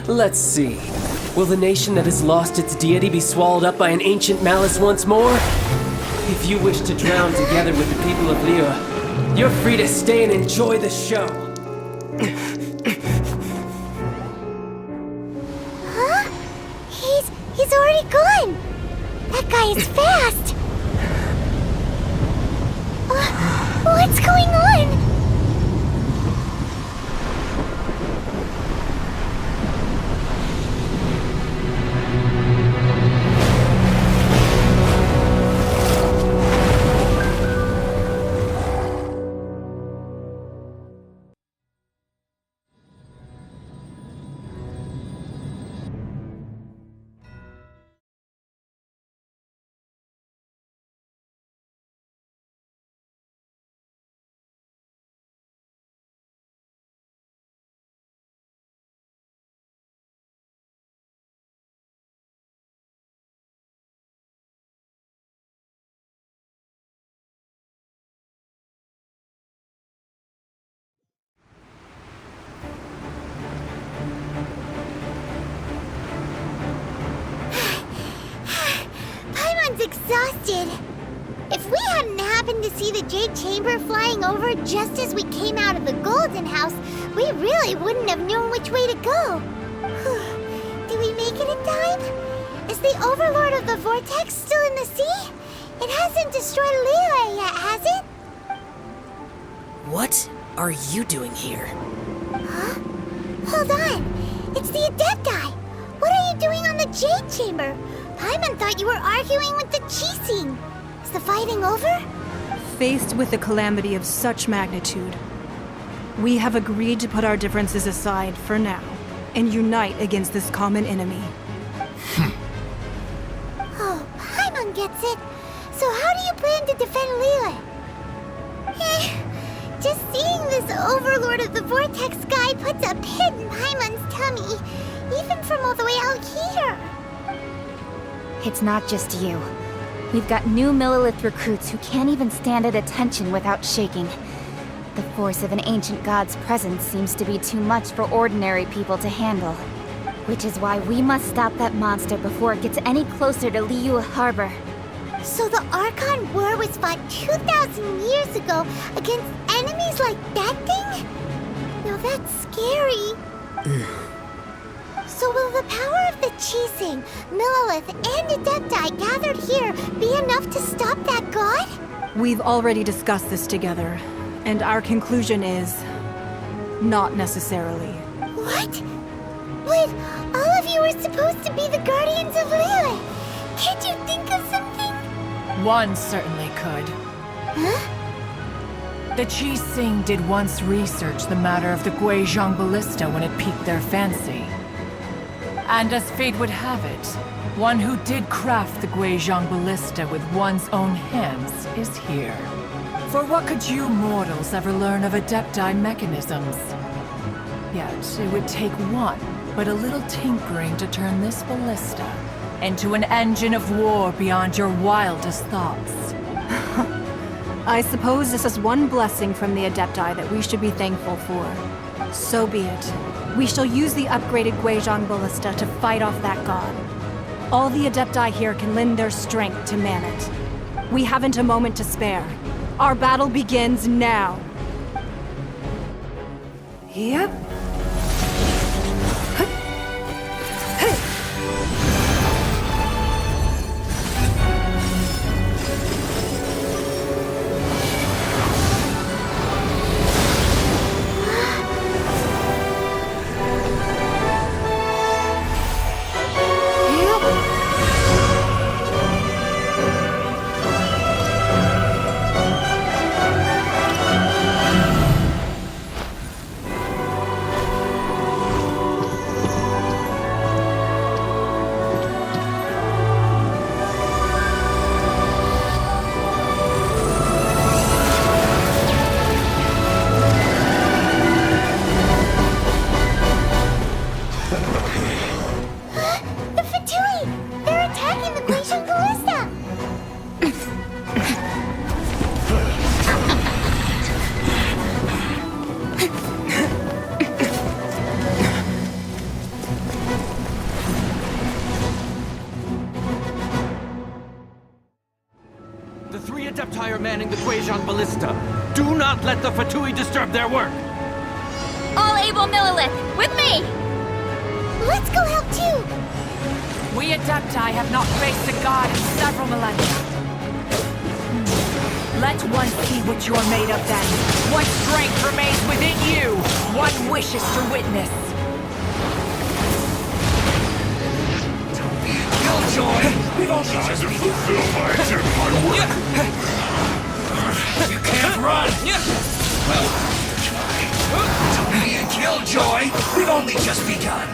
Let's see. Will the nation that has lost its deity be swallowed up by an ancient malice once more? If you wish to drown together with the people of Liyue, you're free to stay and enjoy the show. Huh? He's already gone! That guy is fast! What's going on? Exhausted. If we hadn't happened to see the Jade Chamber flying over just as we came out of the Golden House, we really wouldn't have known which way to go. Did we make it in time? Is the Overlord of the Vortex still in the sea? It hasn't destroyed Liyue yet, has it? What are you doing here? Huh? Hold on. It's the Adepti. What are you doing on the Jade Chamber? Paimon thought you were arguing with the Qixing. Is the fighting over? Faced with a calamity of such magnitude, we have agreed to put our differences aside for now and unite against this common enemy. Oh, Paimon gets it. So how do you plan to defend Liyue? Just seeing this Overlord of the Vortex guy puts a pit in Paimon's tummy, even from all the way out here. It's not just you. We've got new Millelith recruits who can't even stand at attention without shaking. The force of an ancient god's presence seems to be too much for ordinary people to handle. Which is why we must stop that monster before it gets any closer to Liyue Harbor. So the Archon War was fought 2,000 years ago against enemies like that thing? Now that's scary. So will the power of the Qixing, Millelith, and Adepti gathered here be enough to stop that god? We've already discussed this together, and our conclusion is... not necessarily. What? But all of you were supposed to be the guardians of Liyue. Can't you think of something? One certainly could. Huh? The Qixing did once research the matter of the Guizhong Ballista when it piqued their fancy. And as fate would have it, one who did craft the Guizhong Ballista with one's own hands is here. For what could you mortals ever learn of Adepti mechanisms? Yet, it would take one, but a little tinkering to turn this ballista into an engine of war beyond your wildest thoughts. I suppose this is one blessing from the Adepti that we should be thankful for. So be it. We shall use the upgraded Guizhong Ballista to fight off that god. All the Adepti here can lend their strength to man it. We haven't a moment to spare. Our battle begins now. Yep. Adepti are manning the Guizhong Ballista. Do not let the Fatui disturb their work! All able Millilith, with me! Let's go help too! We Adepti have not faced a god in several millennia. Let one see what you're made of then. What strength remains within you. One wishes to witness. Killjoy! We've only just fulfill my work! You can't run! Well, don't be a Killjoy! We've only just begun!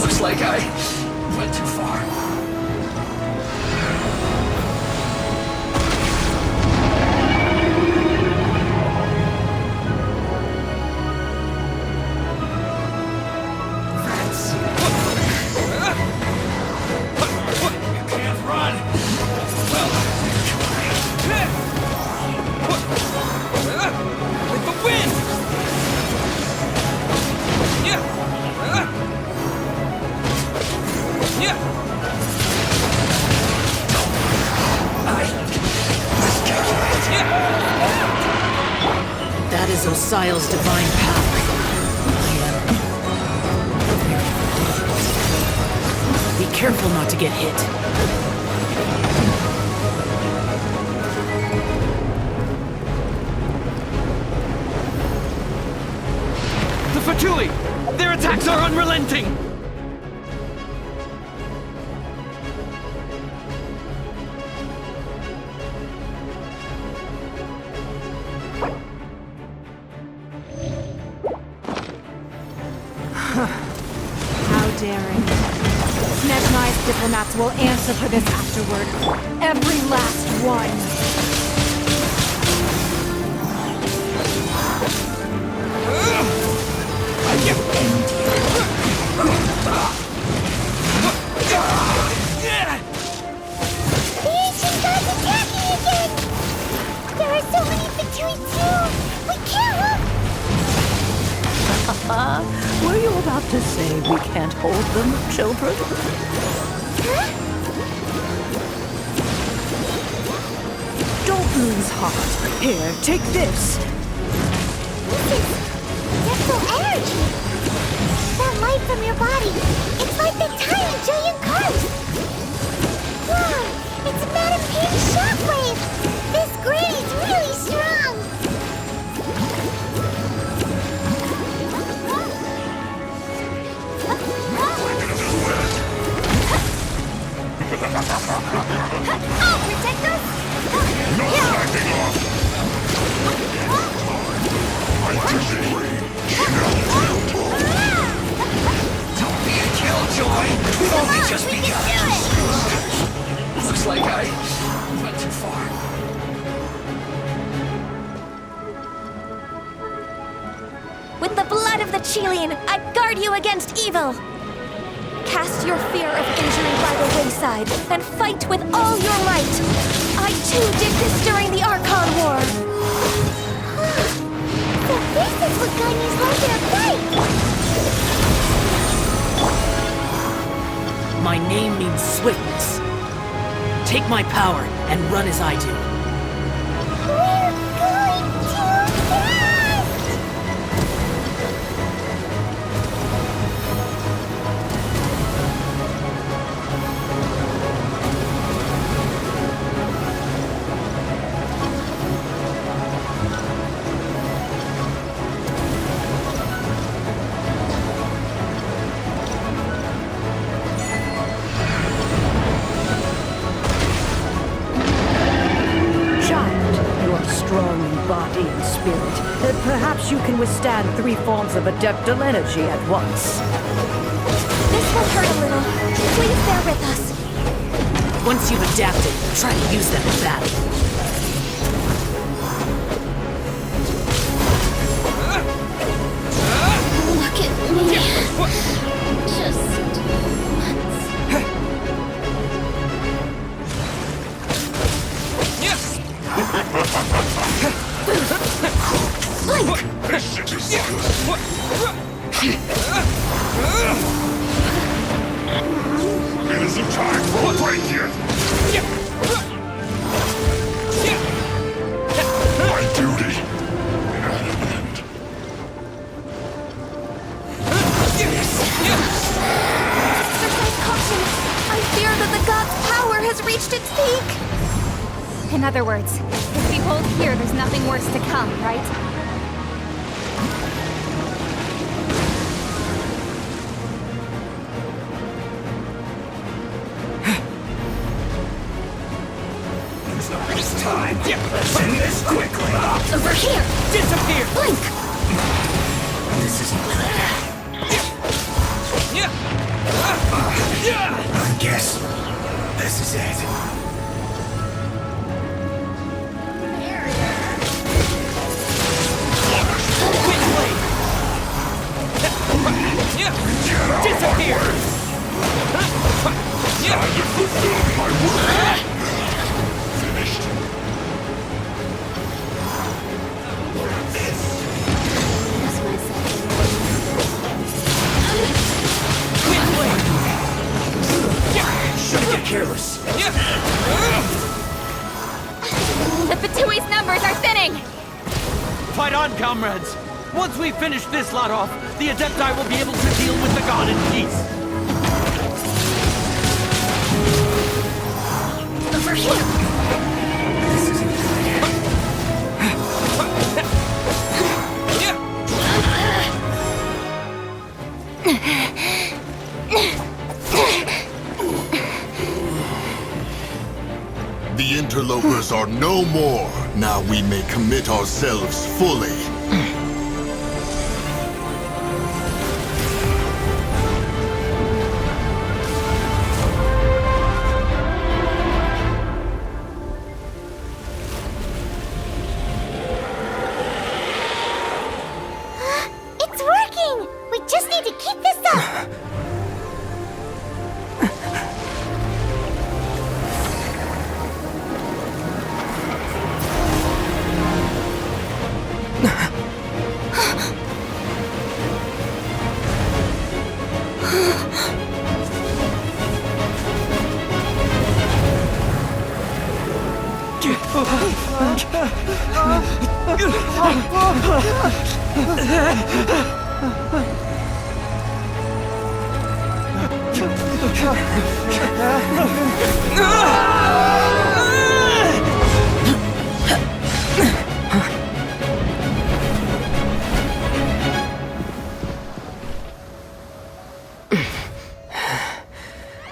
Looks like I went too far. That is Osial's divine power. Be careful not to get hit. The Fatui! Their attacks are unrelenting! How daring. Snezhnai's diplomats will answer for this afterward. Every last one. The ancient god's attacking again! There are so many Fatui too! We can't look! Were you about to say we can't hold them, children? Huh? Don't lose heart. Here, take this. This is Deathful energy! That light from your body, it's like the tiny Julian cars! Wow! It's Madame Pim's shockwave! This granny's really strong! I'll protect us! No backing off! I disagree. Don't be a Killjoy! We've only just We begun! can do it! Looks like I went too far. With the blood of the Chilean, I guard you against evil! Cast your fear of injury by the wayside, and fight with all your might! I too did this during the Archon War! So this is what Ganya's like in a fight! My name means swiftness. Take my power and run as I do. We're going too fast! Strong in body and spirit, that perhaps you can withstand 3 forms of adeptal energy at once. This will hurt a little. Please bear with us. Once you've adapted, try to use them in battle. Look at me. Just This is good. It isn't time for a break yet! My duty at an end. Exercise caution! I fear that the god's power has reached its peak! In other words, if we hold here, there's nothing worse to come, right? It's time! Let's end this quickly! Over here! Disappear! Blink! This isn't fair. I guess this is it. Disappear! Time to fulfill my word! Finished. Shouldn't get careless. The Fatui's numbers are thinning! Fight on, comrades! Once we finish this lot off, the Adepti will be able to deal with the god in peace. Over here! This isn't The interlopers are no more. Now we may commit ourselves fully. It's working! We just need to keep this up!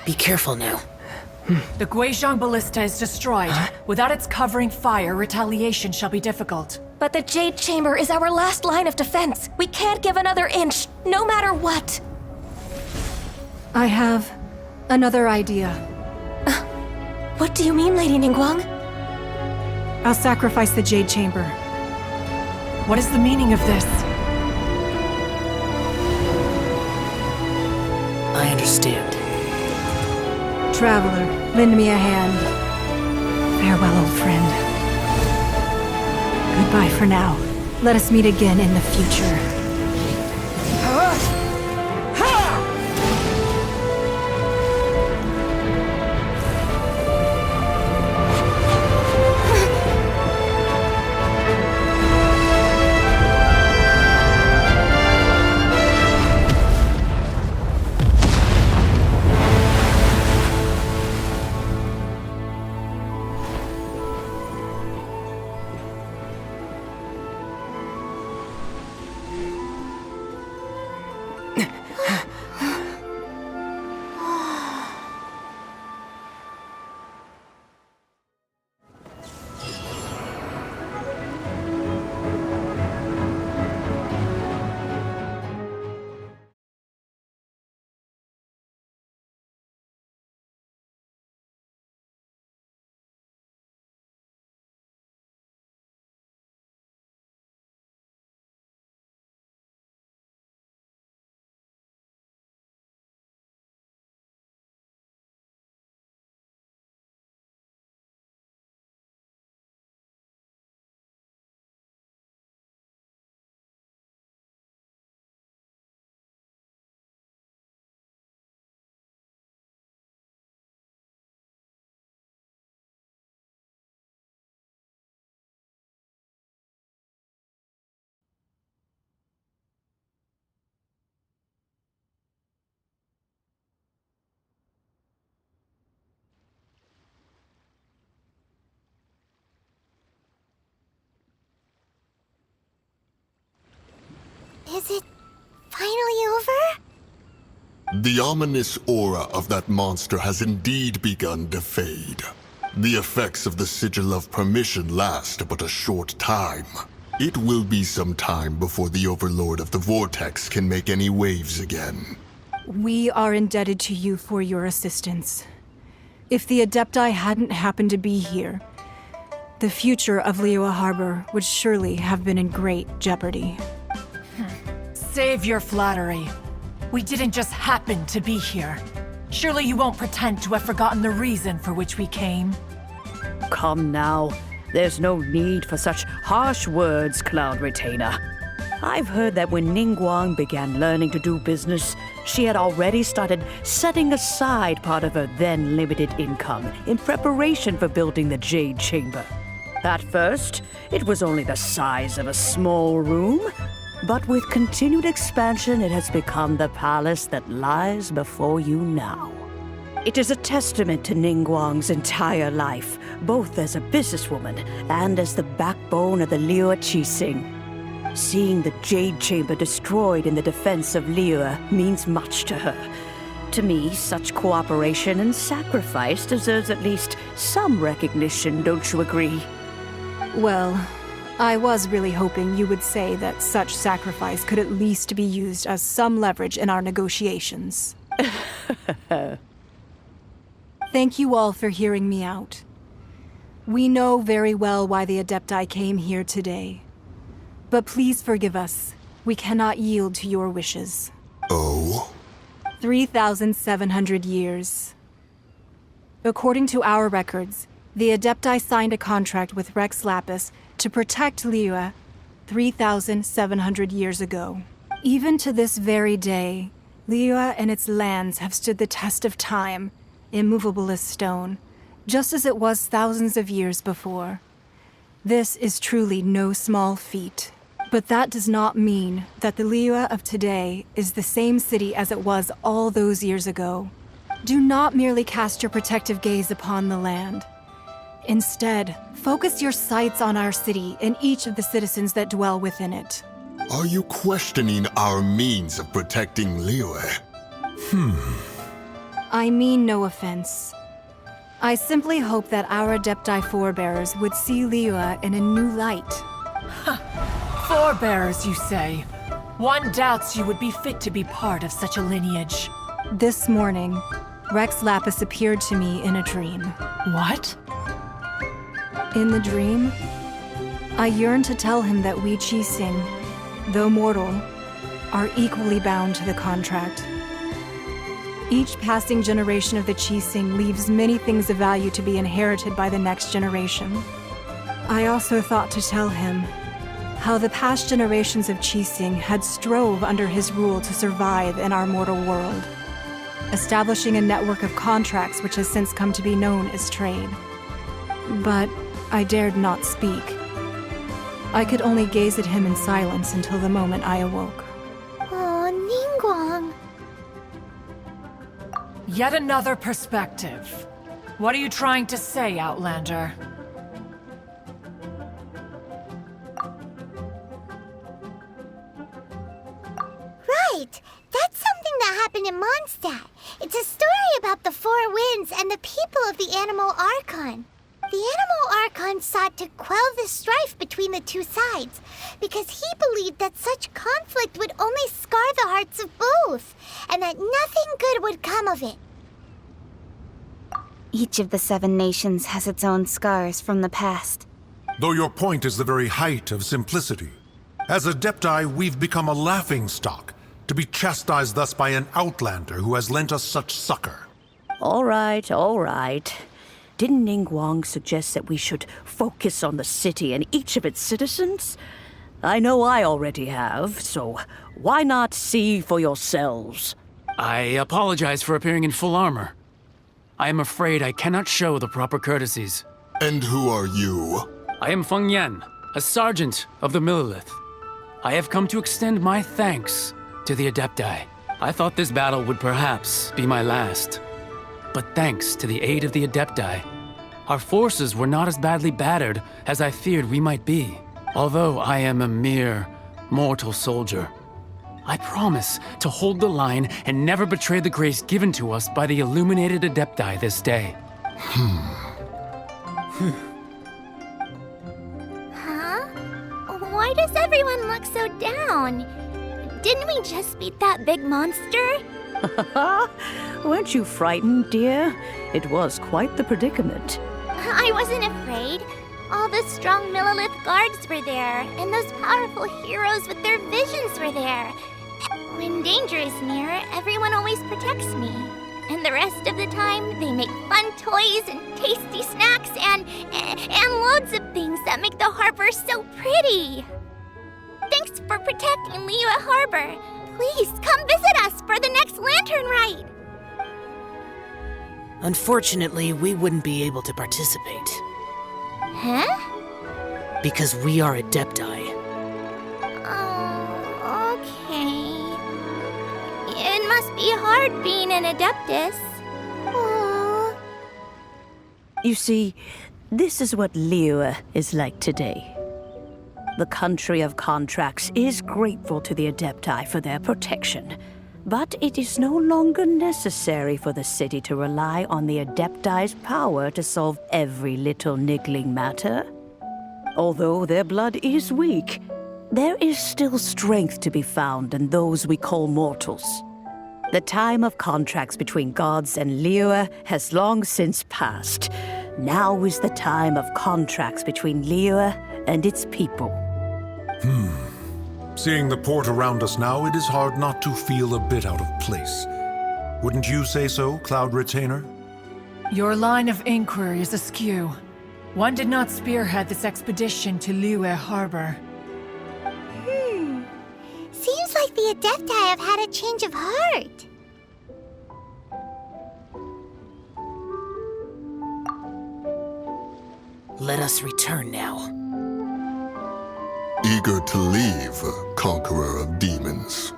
Be careful now. The Guizhong Ballista is destroyed. Without its covering fire, retaliation shall be difficult. But the Jade Chamber is our last line of defense. We can't give another inch, no matter what. I have another idea. What do you mean, Lady Ningguang? I'll sacrifice the Jade Chamber. What is the meaning of this? I understand. Traveler, lend me a hand. Farewell, old friend. Goodbye for now. Let us meet again in the future. Is it finally over? The ominous aura of that monster has indeed begun to fade. The effects of the Sigil of Permission last but a short time. It will be some time before the Overlord of the Vortex can make any waves again. We are indebted to you for your assistance. If the Adepti hadn't happened to be here, the future of Liyue Harbor would surely have been in great jeopardy. Save your flattery. We didn't just happen to be here. Surely you won't pretend to have forgotten the reason for which we came. Come now. There's no need for such harsh words, Cloud Retainer. I've heard that when Ningguang began learning to do business, she had already started setting aside part of her then limited income in preparation for building the Jade Chamber. At first, it was only the size of a small room, but with continued expansion, it has become the palace that lies before you now. It is a testament to Ningguang's entire life, both as a businesswoman and as the backbone of the Liyue Qixing. Seeing the Jade Chamber destroyed in the defense of Liyue means much to her. To me, such cooperation and sacrifice deserves at least some recognition, don't you agree? Well, I was really hoping you would say that such sacrifice could at least be used as some leverage in our negotiations. Thank you all for hearing me out. We know very well why the Adepti came here today. But please forgive us. We cannot yield to your wishes. Oh? 3,700 years. According to our records, the Adepti signed a contract with Rex Lapis to protect Liyue 3,700 years ago. Even to this very day, Liyue and its lands have stood the test of time, immovable as stone, just as it was thousands of years before. This is truly no small feat. But that does not mean that the Liyue of today is the same city as it was all those years ago. Do not merely cast your protective gaze upon the land. Instead, focus your sights on our city and each of the citizens that dwell within it. Are you questioning our means of protecting Liyue? I mean no offense. I simply hope that our Adepti forebears would see Liyue in a new light. Forebearers, you say? One doubts you would be fit to be part of such a lineage. This morning, Rex Lapis appeared to me in a dream. What? In the dream, I yearned to tell him that we Qixing, though mortal, are equally bound to the contract. Each passing generation of the Qixing leaves many things of value to be inherited by the next generation. I also thought to tell him how the past generations of Qixing had strove under his rule to survive in our mortal world, establishing a network of contracts which has since come to be known as trade. But I dared not speak. I could only gaze at him in silence until the moment I awoke. Oh, Ningguang. Yet another perspective. What are you trying to say, Outlander? Right! That's something that happened in Mondstadt. It's a story about the Four Winds and the people of the Animal Archon. The Animal Archon sought to quell the strife between the two sides, because he believed that such conflict would only scar the hearts of both, and that nothing good would come of it. Each of the 7 nations has its own scars from the past. Though your point is the very height of simplicity. As Adepti, we've become a laughingstock, to be chastised thus by an outlander who has lent us such succor. All right, all right. Didn't Ningguang suggest that we should focus on the city and each of its citizens? I know I already have, so why not see for yourselves? I apologize for appearing in full armor. I am afraid I cannot show the proper courtesies. And who are you? I am Feng Yan, a sergeant of the Millelith. I have come to extend my thanks to the Adepti. I thought this battle would perhaps be my last. But thanks to the aid of the Adepti, our forces were not as badly battered as I feared we might be. Although I am a mere mortal soldier, I promise to hold the line and never betray the grace given to us by the illuminated Adepti this day. Huh? Why does everyone look so down? Didn't we just beat that big monster? Weren't you frightened, dear? It was quite the predicament. I wasn't afraid. All the strong Millelith guards were there, and those powerful heroes with their visions were there. When danger is near, everyone always protects me. And the rest of the time, they make fun toys and tasty snacks and loads of things that make the harbor so pretty. Thanks for protecting Liyue Harbor. Please come visit us for the next lantern ride. Unfortunately, we wouldn't be able to participate. Huh? Because we are Adepti. Oh, okay. It must be hard being an Adeptus. Oh. You see, this is what Liyue is like today. The country of contracts is grateful to the Adepti for their protection, but it is no longer necessary for the city to rely on the Adepti's power to solve every little niggling matter. Although their blood is weak, there is still strength to be found in those we call mortals. The time of contracts between gods and Liyue has long since passed. Now is the time of contracts between Liyue and its people. Seeing the port around us now, it is hard not to feel a bit out of place. Wouldn't you say so, Cloud Retainer? Your line of inquiry is askew. One did not spearhead this expedition to Liyue Harbor. Seems like the Adepti have had a change of heart. Let us return now. Eager to leave, conqueror of demons.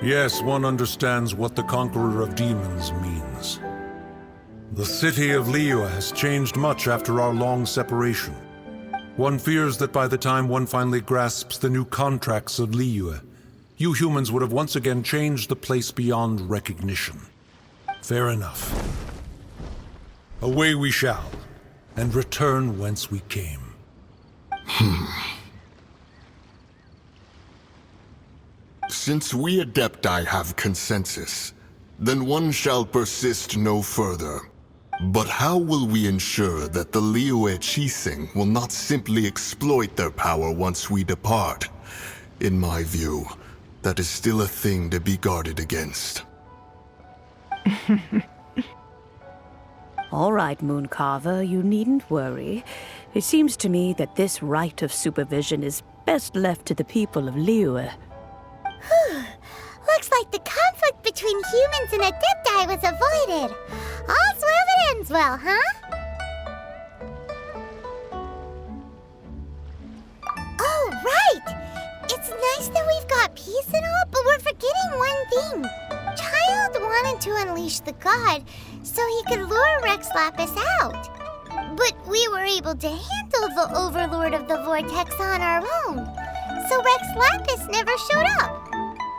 Yes, one understands what the Conqueror of Demons means. The city of Liyue has changed much after our long separation. One fears that by the time one finally grasps the new contracts of Liyue, you humans would have once again changed the place beyond recognition. Fair enough. Away we shall, and return whence we came. Since we Adepti have consensus, then one shall persist no further. But how will we ensure that the Liyue Chising will not simply exploit their power once we depart? In my view, that is still a thing to be guarded against. All right, Mooncarver, you needn't worry. It seems to me that this right of supervision is best left to the people of Liyue. Looks like the conflict between humans and Adepti was avoided. All's well that ends well, huh? Oh, right! It's nice that we've got peace and all, but we're forgetting one thing. Child wanted to unleash the god so he could lure Rex Lapis out. But we were able to handle the Overlord of the Vortex on our own, so Rex Lapis never showed up.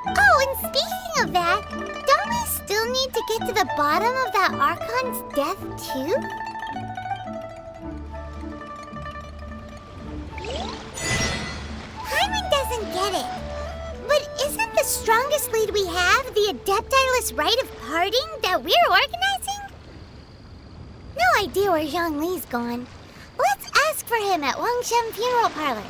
Oh, and speaking of that, don't we still need to get to the bottom of that Archon's death, too? Hyman doesn't get it. But isn't the strongest lead we have the Adeptiless rite of parting that we're organizing? No idea where Zhang Li's gone. Let's ask for him at Wangshen Funeral Parlor.